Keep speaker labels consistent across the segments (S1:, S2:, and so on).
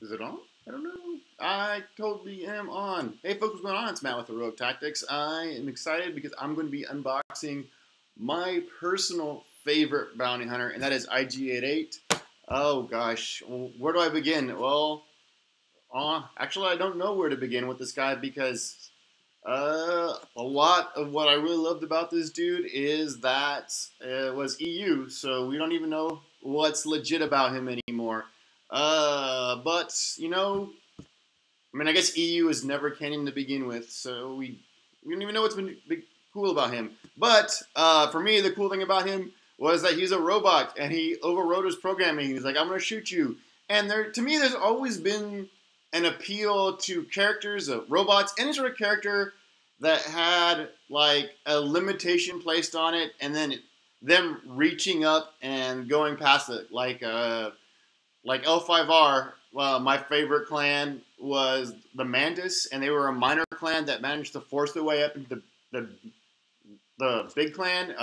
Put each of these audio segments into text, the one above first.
S1: Is it on? I don't know. I totally am on. Hey folks, what's going on? It's Matt with Heroic Tactics. I am excited because I'm going to be unboxing my personal favorite bounty hunter, and that is IG-88. Oh gosh, where do I begin? Well, actually I don't know where to begin with this guy because a lot of what I really loved about this dude is that it was EU, so we don't even know what's legit about him anymore. But you know, I mean, I guess EU is never canon to begin with, so we don't even know what's been cool about him. But for me, the cool thing about him was that he's a robot and he overrode his programming. He's like, I'm gonna shoot you. And to me, there's always been an appeal to characters, robots, any sort of character that had like a limitation placed on it, and then them reaching up and going past it, like L5R. My favorite clan was the Mantis, and they were a minor clan that managed to force their way up into the big clan.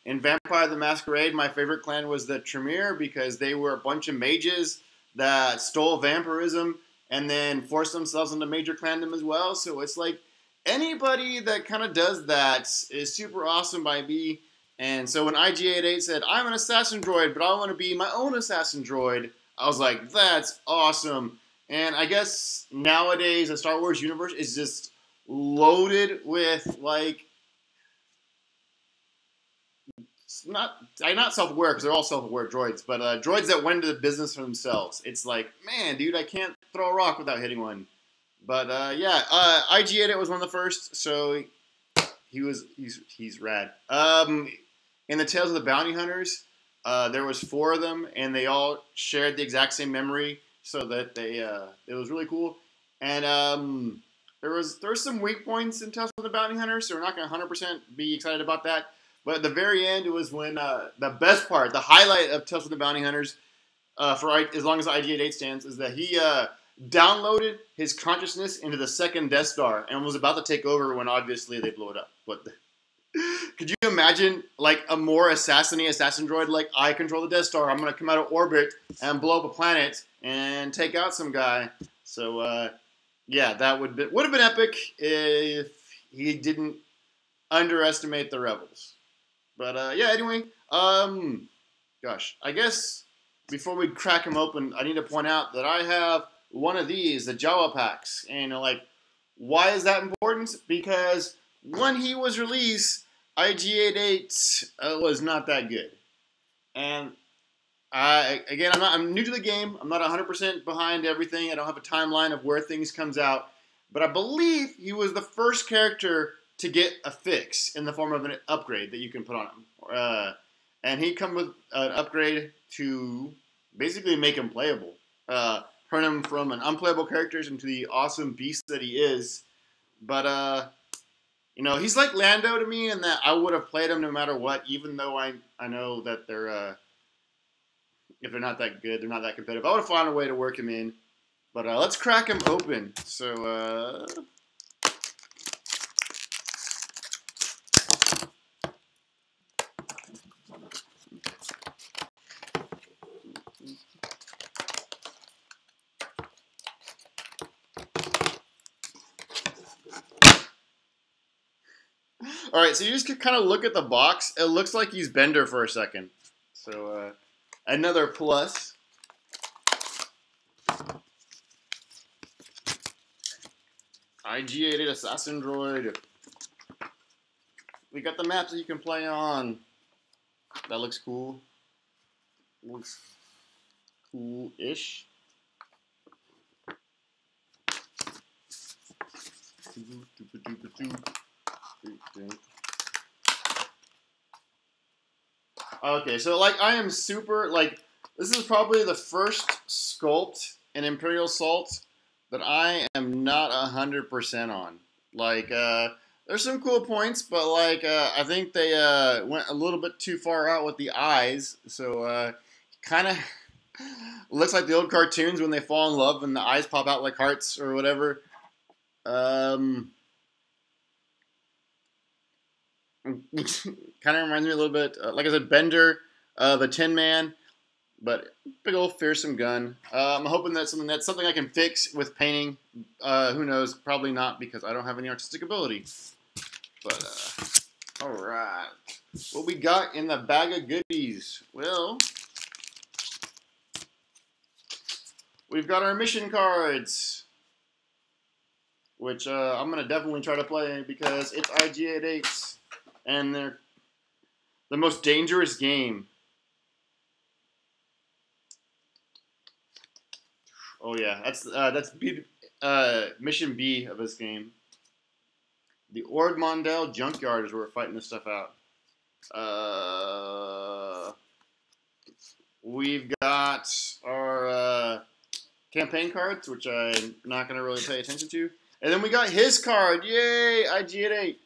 S1: In Vampire the Masquerade, my favorite clan was the Tremere because they were a bunch of mages that stole vampirism and then forced themselves into major clandom as well. So it's like anybody that kind of does that is super awesome by me. And so when IG-88 said, I'm an assassin droid, but I want to be my own assassin droid, I was like, that's awesome. And I guess nowadays the Star Wars universe is just loaded with like, not self-aware because they're all self-aware droids, but droids that went into the business for themselves. It's like, man, dude, I can't throw a rock without hitting one. But yeah, IG-88 was one of the first, so he's rad. In the Tales of the Bounty Hunters, there was 4 of them, and they all shared the exact same memory, so that it was really cool. And there was some weak points in Tales of the Bounty Hunters, so we're not going to 100% be excited about that. But at the very end, it was when the best part, the highlight of Tales of the Bounty Hunters, for as long as IG-88 stands, is that he downloaded his consciousness into the second Death Star and was about to take over when obviously they blew it up. But could you imagine like a more assassin droid? Like, I control the Death Star. I'm gonna come out of orbit and blow up a planet and take out some guy. So yeah, that would have been epic if he didn't underestimate the rebels. But yeah, anyway, gosh, I guess before we crack him open, I need to point out that I have one of these, the Jawa packs, and like, why is that important? Because when he was released, IG-88 was not that good, and I'm new to the game. I'm not 100% behind everything. I don't have a timeline of where things comes out, but I believe he was the first character to get a fix in the form of an upgrade that you can put on him. And he come with an upgrade to basically make him playable. Turn him from an unplayable character into the awesome beast that he is. But, you know, he's like Lando to me in that I would have played him no matter what, even though I know that they're, if they're not that good, they're not that competitive. I would have found a way to work him in. But let's crack him open. So, all right, so you just kind of look at the box. It looks like he's Bender for a second. So, another plus. IG-88 Assassin Droid. We got the maps that you can play on. That looks cool. Looks cool-ish. Okay, so like I am super, like, this is probably the first sculpt in Imperial Salt that I am not 100% on. Like, there's some cool points, but like, I think they went a little bit too far out with the eyes. So, kind of looks like the old cartoons when they fall in love and the eyes pop out like hearts or whatever. Kind of reminds me a little bit, like I said, Bender, the Tin Man. But big old fearsome gun. I'm hoping that's something I can fix with painting. Who knows? Probably not, because I don't have any artistic ability. But all right, what we got in the bag of goodies? Well, we've got our mission cards, which I'm gonna definitely try to play because it's IG-88, and they're the most dangerous game. Oh yeah, that's mission B of this game. The Ord Mondale Junkyard is where we're fighting this stuff out. We've got our campaign cards, which I'm not going to really pay attention to. And then we got his card. Yay, IG-88.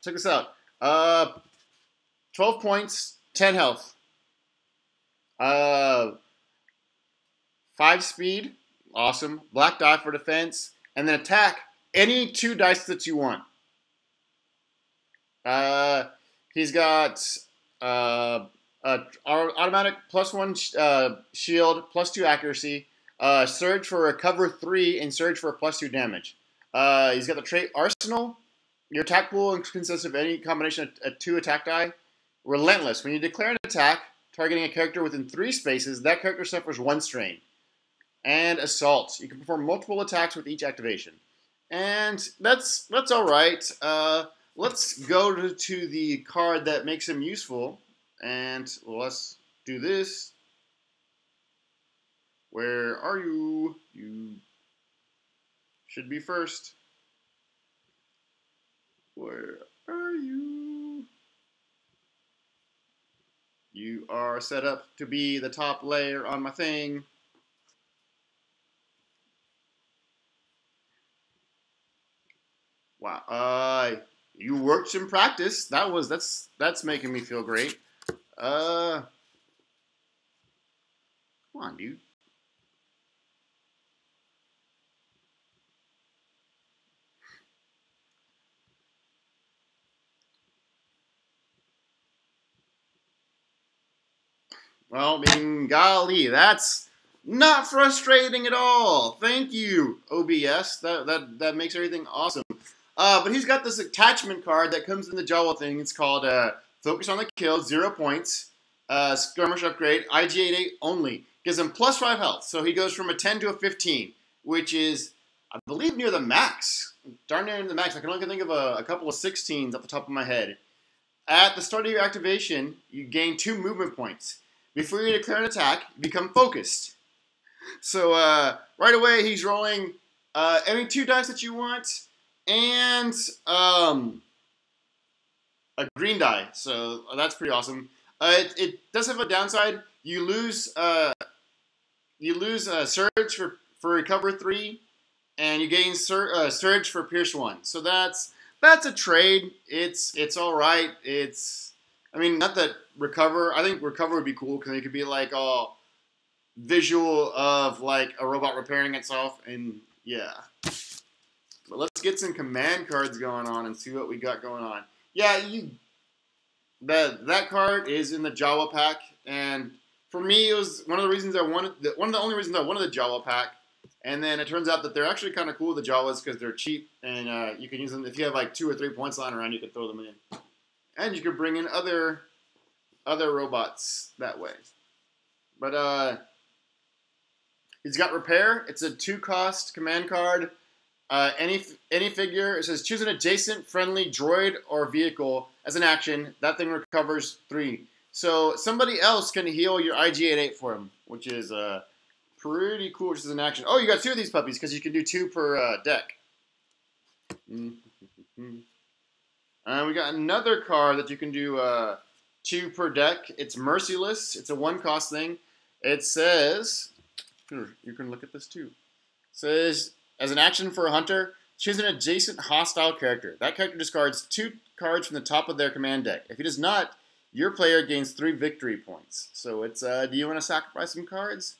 S1: Check this out. 12 points, 10 health. 5 speed. Awesome. Black die for defense. And then attack any 2 dice that you want. He's got automatic +1 shield, +2 accuracy, surge for recover 3, and surge for +2 damage. He's got the trait Arsenal. Your attack pool consists of any combination of 2 attack die. Relentless. When you declare an attack targeting a character within 3 spaces, that character suffers 1 strain. And Assault. You can perform multiple attacks with each activation. And that's all right. Let's go to the card that makes him useful. And let's do this. Where are you? You should be first. Where are you? You are set up to be the top layer on my thing. Wow. You worked some practice. That's making me feel great. Come on, dude. Well, I mean, golly, that's not frustrating at all. Thank you, OBS. That makes everything awesome. But he's got this attachment card that comes in the Jawa thing. It's called Focus on the Kill, 0 points, Skirmish Upgrade, IG-88 only. Gives him +5 health, so he goes from a 10 to a 15, which is, I believe, near the max. Darn near the max. I can only think of a couple of 16s off the top of my head. At the start of your activation, you gain 2 movement points. Before you declare an attack, you become focused. So right away, he's rolling any 2 dice that you want, and a green die. So that's pretty awesome. It does have a downside. You lose surge for recover 3, and you gain surge for pierce 1. So that's a trade. It's all right. I mean, not that recover. I think recover would be cool because it could be like a visual of like a robot repairing itself, and yeah. But let's get some command cards going on and see what we got going on. Yeah, that card is in the Jawa pack, and for me, it was one of the reasons I wanted. One of the only reasons I wanted the Jawa pack, and then it turns out that they're actually kind of cool. The Jawas because they're cheap, and you can use them if you have like 2 or 3 points lying around. You can throw them in. And you can bring in other robots that way. But he's got Repair. It's a 2-cost command card. Any figure, it says choose an adjacent friendly droid or vehicle as an action. That thing recovers 3. So somebody else can heal your IG-88 for him, which is pretty cool just as an action. Oh, you got 2 of these puppies because you can do 2 per deck. We got another card that you can do 2 per deck. It's Merciless. It's a 1-cost thing. It says, you can look at this too. It says, as an action for a hunter, choose an adjacent hostile character. That character discards 2 cards from the top of their command deck. If he does not, your player gains 3 victory points. So it's, do you want to sacrifice some cards?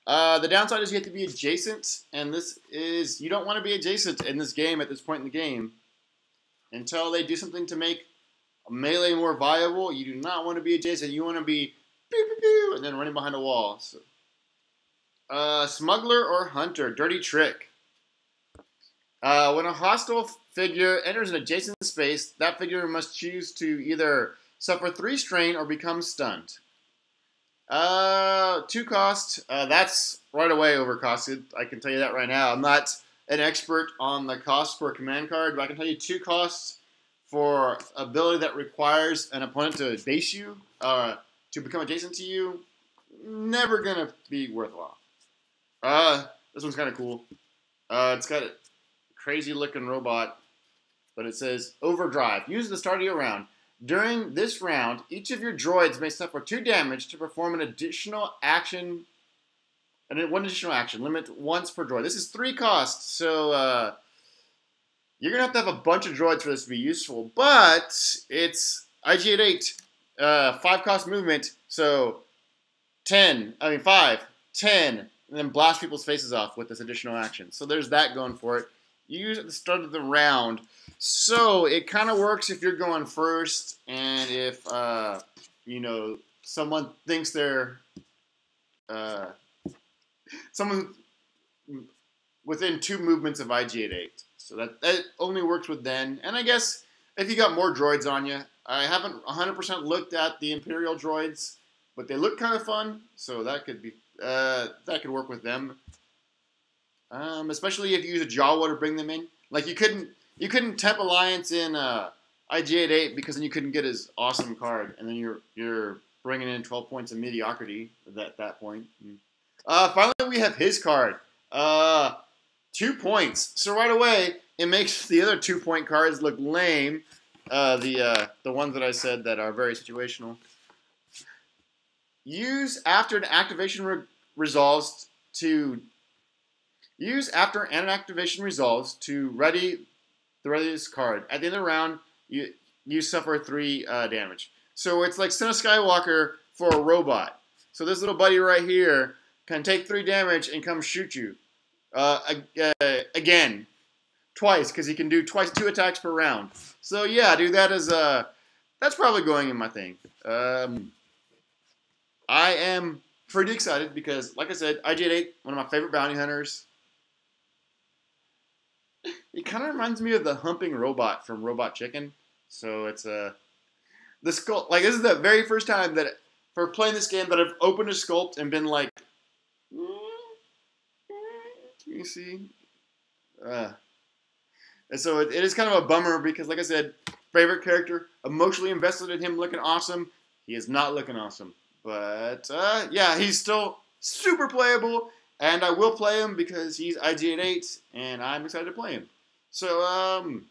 S1: The downside is you have to be adjacent, and this is, you don't want to be adjacent in this game at this point in the game. Until they do something to make Melee more viable, you do not want to be adjacent. You want to be pew, pew, pew, and then running behind a wall. So, smuggler or hunter, dirty trick. When a hostile figure enters an adjacent space, that figure must choose to either suffer 3 strain or become stunned. 2 cost. That's right away overcosted. I can tell you that right now. I'm not an expert on the cost for a command card, but I can tell you 2 costs for ability that requires an opponent to base you, to become adjacent to you. Never gonna be worthwhile. This one's kind of cool. It's got a crazy looking robot, but it says overdrive. Use the start of your round. During this round, each of your droids may suffer 2 damage to perform an additional action. One additional action. Limit once per droid. This is 3 costs, so you're gonna have to have a bunch of droids for this to be useful. But it's IG-88, 5 cost movement, so 5, 10, and then blast people's faces off with this additional action. So there's that going for it. You use it at the start of the round. So it kind of works if you're going first, and if someone thinks they're someone within 2 movements of IG-88. So that only works with then. And I guess if you got more droids on you, I haven't 100% looked at the Imperial droids, but they look kind of fun, so that could be that could work with them. Especially if you use a Jawa to bring them in. Like you couldn't temp Alliance in IG-88 because then you couldn't get his awesome card, and then you're bringing in 12 points of mediocrity at that point. Finally, we have his card. 2 points. So right away, it makes the other 2-point cards look lame. The ones that I said that are very situational. Use after an activation resolves to ready the readiest card. At the end of the round, you suffer 3 damage. So it's like Son of Skywalker for a robot. So this little buddy right here can take 3 damage and come shoot you. Again, twice, because he can do 2 attacks per round. So yeah, dude, that's probably going in my thing. I am pretty excited because, like I said, IG-88, one of my favorite bounty hunters. It kind of reminds me of the humping robot from Robot Chicken. So it's the sculpt. Like, this is the very first time that for playing this game that I've opened a sculpt and been like, can you see? And so it is kind of a bummer because, like I said, favorite character, emotionally invested in him looking awesome. He is not looking awesome. But, yeah, he's still super playable, and I will play him because he's IG-88, and I'm excited to play him. So,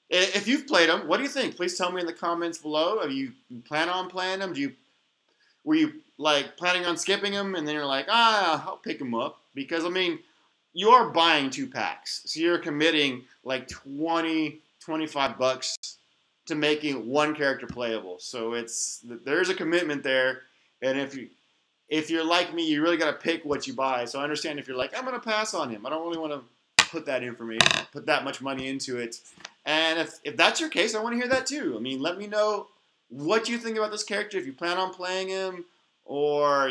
S1: if you've played him, what do you think? Please tell me in the comments below. Do you plan on playing him? Were you, like, planning on skipping him, and then you're like, I'll pick him up? Because, I mean, you are buying 2 packs, so you're committing, like, $20-25 to making 1 character playable. So there's a commitment there. And if you're like me, you really got to pick what you buy. So I understand if you're like, I'm going to pass on him. I don't really want to put that much money into it. And if that's your case, I want to hear that too. I mean, let me know what you think about this character, if you plan on playing him, or,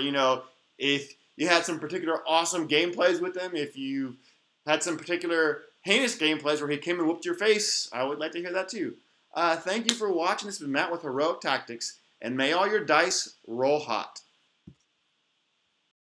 S1: if you had some particular awesome gameplays with him, if you had some particular heinous gameplays where he came and whooped your face, I would like to hear that too. Thank you for watching. This has been Matt with Heroic Tactics, and may all your dice roll hot.